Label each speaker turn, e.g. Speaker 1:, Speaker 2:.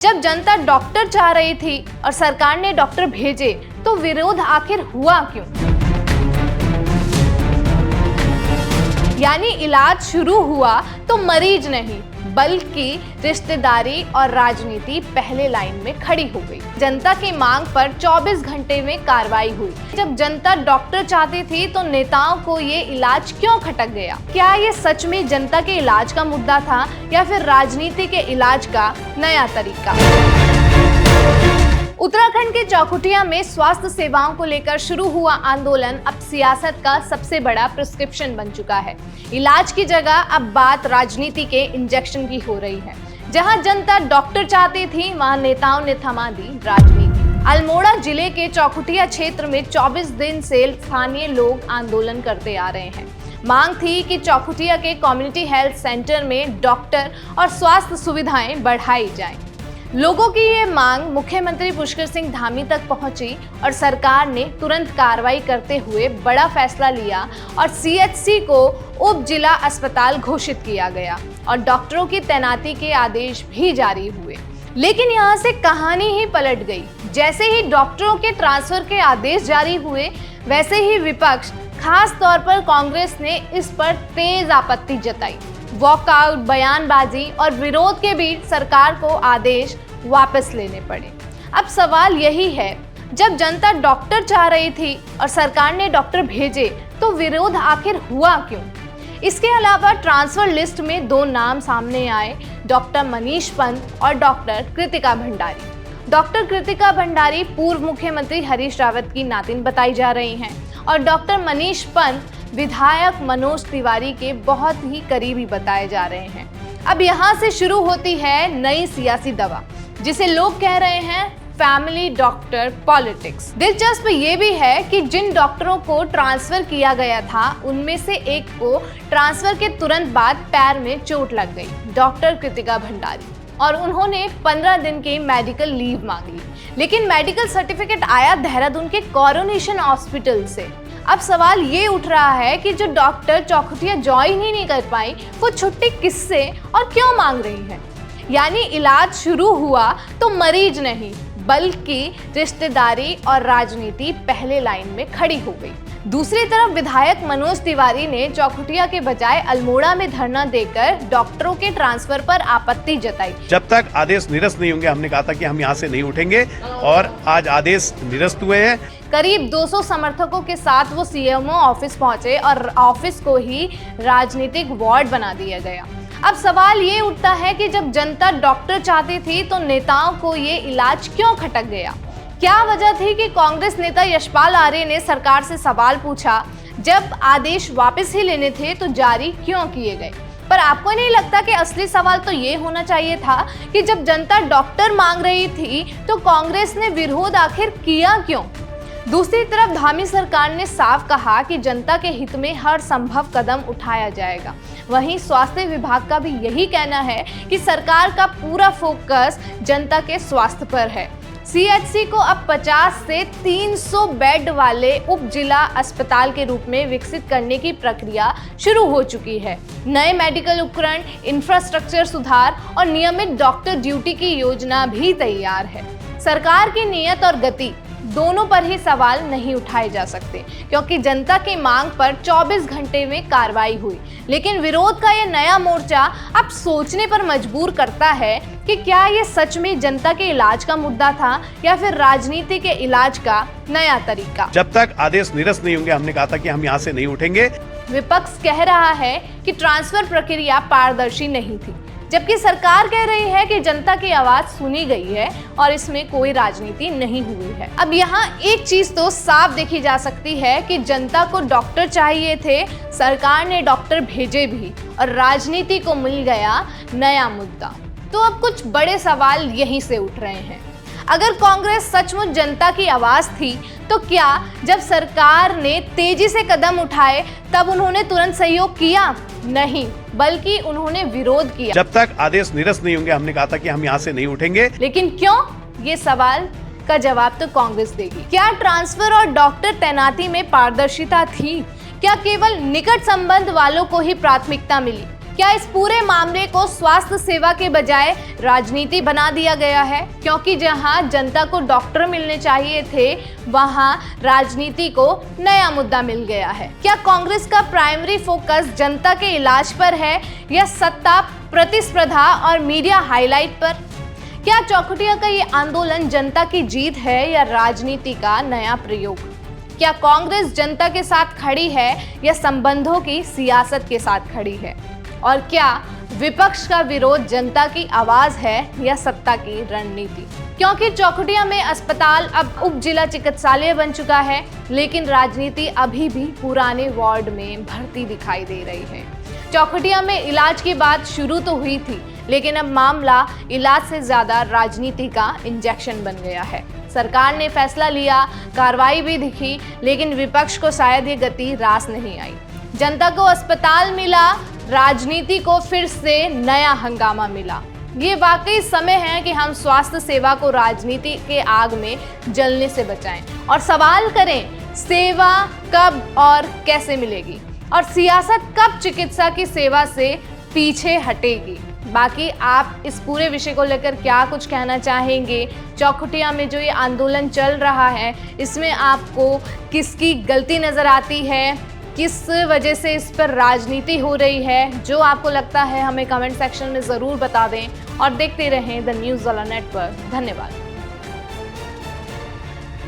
Speaker 1: जब जनता डॉक्टर चाह रही थी और सरकार ने डॉक्टर भेजे तो विरोध आखिर हुआ क्यों? यानी इलाज शुरू हुआ तो मरीज नहीं बल्कि रिश्तेदारी और राजनीति पहले लाइन में खड़ी हो गई। जनता की मांग पर 24 घंटे में कार्रवाई हुई। जब जनता डॉक्टर चाहती थी तो नेताओं को ये इलाज क्यों खटक गया? क्या ये सच में जनता के इलाज का मुद्दा था या फिर राजनीति के इलाज का नया तरीका? उत्तराखंड के चौखुटिया में स्वास्थ्य सेवाओं को लेकर शुरू हुआ आंदोलन अब सियासत का सबसे बड़ा प्रिस्क्रिप्शन बन चुका है। इलाज की जगह अब बात राजनीति के इंजेक्शन की हो रही है। जहां जनता डॉक्टर चाहती थी वहां नेताओं ने थमा दी राजनीति। अल्मोड़ा जिले के चौखुटिया क्षेत्र में 24 दिन से स्थानीय लोग आंदोलन करते आ रहे हैं। मांग थी कि चौखुटिया के कम्युनिटी हेल्थ सेंटर में डॉक्टर और स्वास्थ्य सुविधाएं बढ़ाई जाएं। लोगों की ये मांग मुख्यमंत्री पुष्कर सिंह धामी तक पहुंची और सरकार ने तुरंत कार्रवाई करते हुए बड़ा फैसला लिया और सीएचसी को उप जिला अस्पताल घोषित किया गया और डॉक्टरों की तैनाती के आदेश भी जारी हुए। लेकिन यहाँ से कहानी ही पलट गई। जैसे ही डॉक्टरों के ट्रांसफर के आदेश जारी हुए वैसे ही विपक्ष, खास तौर पर कांग्रेस ने इस पर तेज आपत्ति जताई। वॉकआउट, बयानबाजी और विरोध के बीच सरकार को आदेश वापस लेने पड़े। अब सवाल यही है, जब जनता डॉक्टर चाह रही थी और सरकार ने डॉक्टर भेजे तो विरोध आखिर हुआ क्यों? इसके अलावा ट्रांसफर लिस्ट में 2 नाम सामने आए, डॉक्टर मनीष पंत और डॉक्टर कृतिका भंडारी। डॉक्टर कृतिका भंडारी पूर्व मुख्यमंत्री हरीश रावत की नातिन बताई जा रही हैं और डॉक्टर मनीष पंत विधायक मनोज तिवारी के बहुत ही करीबी बताए जा रहे हैं। अब यहाँ से शुरू होती है नई सियासी दवा, जिसे लोग कह रहे हैं फैमिली डॉक्टर पॉलिटिक्स। दिलचस्प ये भी है कि जिन डॉक्टरों को ट्रांसफर किया गया था उनमें से एक को ट्रांसफर के तुरंत बाद पैर में चोट लग गई, डॉक्टर कृतिका भंडारी, और उन्होंने 15 दिन की मेडिकल लीव मांग ली। लेकिन मेडिकल सर्टिफिकेट आया देहरादून के कोरोनेशन हॉस्पिटल से। अब सवाल ये उठ रहा है कि जो डॉक्टर चौखुटिया ज्वाइन ही नहीं कर पाई वो छुट्टी किससे और क्यों मांग रही है? यानी इलाज शुरू हुआ तो मरीज नहीं बल्कि रिश्तेदारी और राजनीति पहले लाइन में खड़ी हो गई। दूसरी तरफ विधायक मनोज तिवारी ने चौखुटिया के बजाय अल्मोड़ा में धरना देकर डॉक्टरों के ट्रांसफर पर आपत्ति जताई।
Speaker 2: जब तक आदेश निरस्त नहीं होंगे, हमने कहा था कि हम यहाँ से नहीं उठेंगे और आज आदेश निरस्त हुए हैं।
Speaker 1: करीब 200 समर्थकों के साथ वो सीएमओ ऑफिस पहुंचे और ऑफिस को ही राजनीतिक वार्ड बना दिया गया। अब सवाल ये उठता है कि जब जनता डॉक्टर चाहती थी तो नेताओं को ये इलाज क्यों खटक गया? क्या वजह थी कि कांग्रेस नेता यशपाल आर्य ने सरकार से सवाल पूछा, जब आदेश वापस ही लेने थे तो जारी क्यों किए गए? पर आपको नहीं लगता कि असली सवाल तो ये होना चाहिए था कि जब जनता डॉक्टर मांग रही थी तो कांग्रेस ने विरोध आखिर किया क्यों? दूसरी तरफ धामी सरकार ने साफ कहा कि जनता के हित में हर संभव कदम उठाया जाएगा। वहीं स्वास्थ्य विभाग का भी यही कहना है कि सरकार का पूरा फोकस जनता के स्वास्थ्य पर है। सीएचसी को अब 50 से 300 बेड वाले उप जिला अस्पताल के रूप में विकसित करने की प्रक्रिया शुरू हो चुकी है। नए मेडिकल उपकरण, इंफ्रास्ट्रक्चर सुधार और नियमित डॉक्टर ड्यूटी की योजना भी तैयार है। सरकार की नीयत और गति दोनों पर ही सवाल नहीं उठाए जा सकते, क्योंकि जनता की मांग पर 24 घंटे में कार्रवाई हुई। लेकिन विरोध का ये नया मोर्चा अब सोचने पर मजबूर करता है कि क्या ये सच में जनता के इलाज का मुद्दा था या फिर राजनीति के इलाज का नया तरीका?
Speaker 2: जब तक आदेश निरस्त नहीं होंगे, हमने कहा था कि हम यहाँ से नहीं उठेंगे।
Speaker 1: विपक्ष कह रहा है कि ट्रांसफर प्रक्रिया पारदर्शी नहीं थी, जबकि सरकार कह रही है कि जनता की आवाज सुनी गई है और इसमें कोई राजनीति नहीं हुई है। अब यहाँ एक चीज तो साफ देखी जा सकती है कि जनता को डॉक्टर चाहिए थे, सरकार ने डॉक्टर भेजे भी और राजनीति को मिल गया नया मुद्दा। तो अब कुछ बड़े सवाल यहीं से उठ रहे हैं। अगर कांग्रेस सचमुच जनता की आवाज थी तो क्या जब सरकार ने तेजी से कदम उठाए तब उन्होंने तुरंत सहयोग किया? नहीं, बल्कि उन्होंने विरोध किया।
Speaker 2: जब तक आदेश निरस्त नहीं होंगे, हमने कहा था कि हम यहाँ से नहीं उठेंगे।
Speaker 1: लेकिन क्यों? ये सवाल का जवाब तो कांग्रेस देगी। क्या ट्रांसफर और डॉक्टर तैनाती में पारदर्शिता थी? क्या केवल निकट संबंध वालों को ही प्राथमिकता मिली? क्या इस पूरे मामले को स्वास्थ्य सेवा के बजाय राजनीति बना दिया गया है? क्योंकि जहां जनता को डॉक्टर मिलने चाहिए थे, वहां राजनीति को नया मुद्दा मिल गया है। क्या कांग्रेस का प्राइमरी फोकस जनता के इलाज पर है या सत्ता, प्रतिस्पर्धा और मीडिया हाईलाइट पर? क्या चौखुटिया का ये आंदोलन जनता की जीत है या राजनीति का नया प्रयोग? क्या कांग्रेस जनता के साथ खड़ी है या संबंधों की सियासत के साथ खड़ी है? और क्या विपक्ष का विरोध जनता की आवाज है या सत्ता की रणनीति? क्योंकि चौखुटिया में अस्पताल अब उप जिला चिकित्सालय बन चुका है, लेकिन राजनीति अभी भी पुराने वार्ड में भर्ती दिखाई दे रही है। चौखुटिया में इलाज की बात शुरू तो हुई थी, लेकिन अब मामला इलाज से ज्यादा राजनीति का इंजेक्शन बन गया है। सरकार ने फैसला लिया, कार्रवाई भी दिखी, लेकिन विपक्ष को शायद ये गति रास नहीं आई। जनता को अस्पताल मिला, राजनीति को फिर से नया हंगामा मिला। ये वाकई समय है कि हम स्वास्थ्य सेवा को राजनीति के आग में जलने से बचाएं और सवाल करें, सेवा कब और कैसे मिलेगी और सियासत कब चिकित्सा की सेवा से पीछे हटेगी। बाकी आप इस पूरे विषय को लेकर क्या कुछ कहना चाहेंगे? चौखुटिया में जो ये आंदोलन चल रहा है, इसमें आपको किसकी गलती नज़र आती है? किस वजह से इस पर राजनीति हो रही है? जो आपको लगता है हमें कमेंट सेक्शन में ज़रूर बता दें और देखते रहें द न्यूज़ वाला नेटवर्क। धन्यवाद।